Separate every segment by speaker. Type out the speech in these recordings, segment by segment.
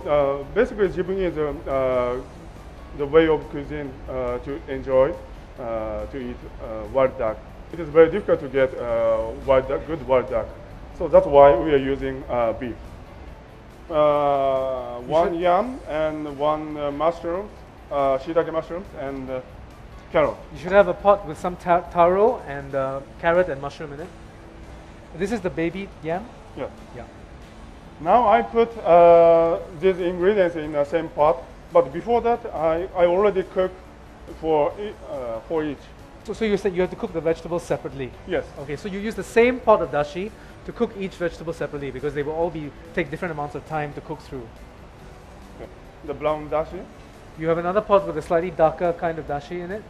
Speaker 1: So basically, Jibuni is the way of cuisine to enjoy, to eat wild duck. It is very difficult to get good wild duck. So that's why we are using beef. One yam and one mushroom, shiitake mushrooms and carrot.
Speaker 2: You should have a pot with some taro and carrot and mushroom in it. This is the baby yam?
Speaker 1: Yes.
Speaker 2: Yeah.
Speaker 1: Now I put these ingredients in the same pot, but before that I already cooked for each.
Speaker 2: So you said you have to cook the vegetables separately?
Speaker 1: Yes.
Speaker 2: Okay, so you use the same pot of dashi to cook each vegetable separately because they will all take different amounts of time to cook through.
Speaker 1: Okay. The brown dashi.
Speaker 2: You have another pot with a slightly darker kind of dashi in it?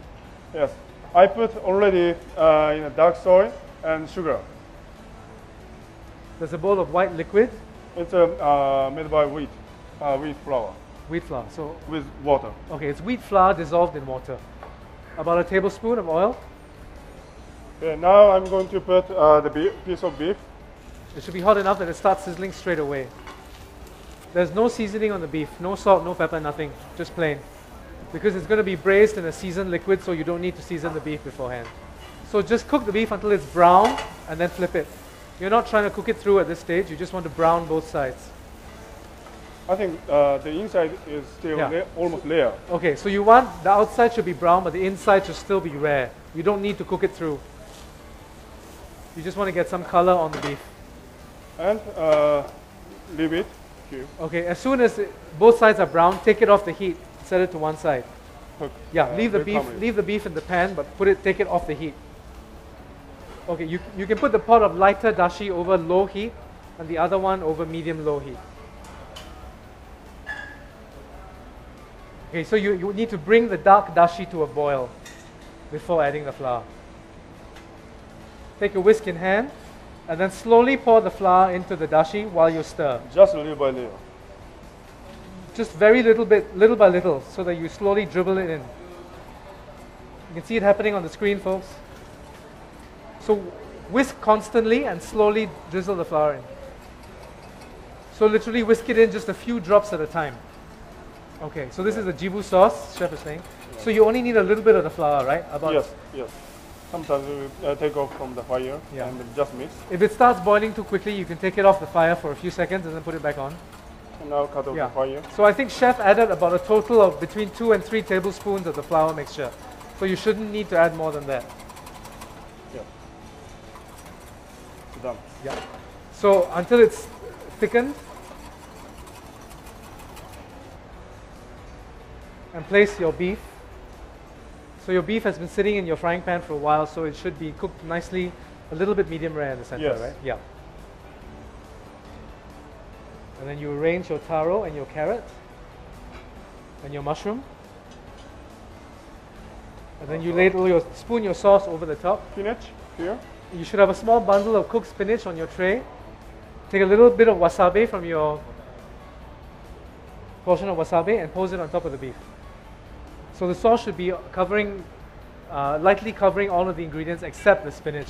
Speaker 1: Yes. I put already dark soy and sugar.
Speaker 2: There's a bowl of white liquid.
Speaker 1: It's made by wheat flour.
Speaker 2: Wheat flour. So
Speaker 1: with water.
Speaker 2: Okay, it's wheat flour dissolved in water. About a tablespoon of oil.
Speaker 1: Okay, now I'm going to put the piece of beef.
Speaker 2: It should be hot enough that it starts sizzling straight away. There's no seasoning on the beef, no salt, no pepper, nothing, just plain. Because it's going to be braised in a seasoned liquid, so you don't need to season the beef beforehand. So just cook the beef until it's brown and then flip it. You're not trying to cook it through at this stage, you just want to brown both sides.
Speaker 1: I think the inside is still almost layer.
Speaker 2: Okay, so you want the outside should be brown, but the inside should still be rare. You don't need to cook it through. You just want to get some color on the beef.
Speaker 1: And leave it here.
Speaker 2: Okay, as soon as both sides are brown, take it off the heat. Set it to one side.
Speaker 1: Cook,
Speaker 2: yeah, leave the beef in the pan, but take it off the heat. Okay, you can put the pot of lighter dashi over low heat, and the other one over medium-low heat. Okay, so you need to bring the dark dashi to a boil before adding the flour. Take a whisk in hand, and then slowly pour the flour into the dashi while you stir.
Speaker 1: Just little by little.
Speaker 2: Just very little bit, little by little, so that you slowly dribble it in. You can see it happening on the screen, folks. So whisk constantly and slowly drizzle the flour in. So literally whisk it in just a few drops at a time. Okay, so this is the jibu sauce, chef is saying. So you only need a little bit of the flour, right?
Speaker 1: Yes. Sometimes we take off from the fire and just mix.
Speaker 2: If it starts boiling too quickly, you can take it off the fire for a few seconds and then put it back on.
Speaker 1: And now cut off the fire.
Speaker 2: So I think chef added about a total of between 2 and 3 tablespoons of the flour mixture. So you shouldn't need to add more than that.
Speaker 1: Yeah. Done.
Speaker 2: Yeah. So until it's thickened, and place your beef. So your beef has been sitting in your frying pan for a while, so it should be cooked nicely, a little bit medium rare in the center, right? Yeah. And then you arrange your taro and your carrot and your mushroom. And then you spoon your sauce over the top.
Speaker 1: Spinach here.
Speaker 2: You should have a small bundle of cooked spinach on your tray. Take a little bit of wasabi from your portion of wasabi and pose it on top of the beef. So the sauce should be lightly covering all of the ingredients except the spinach.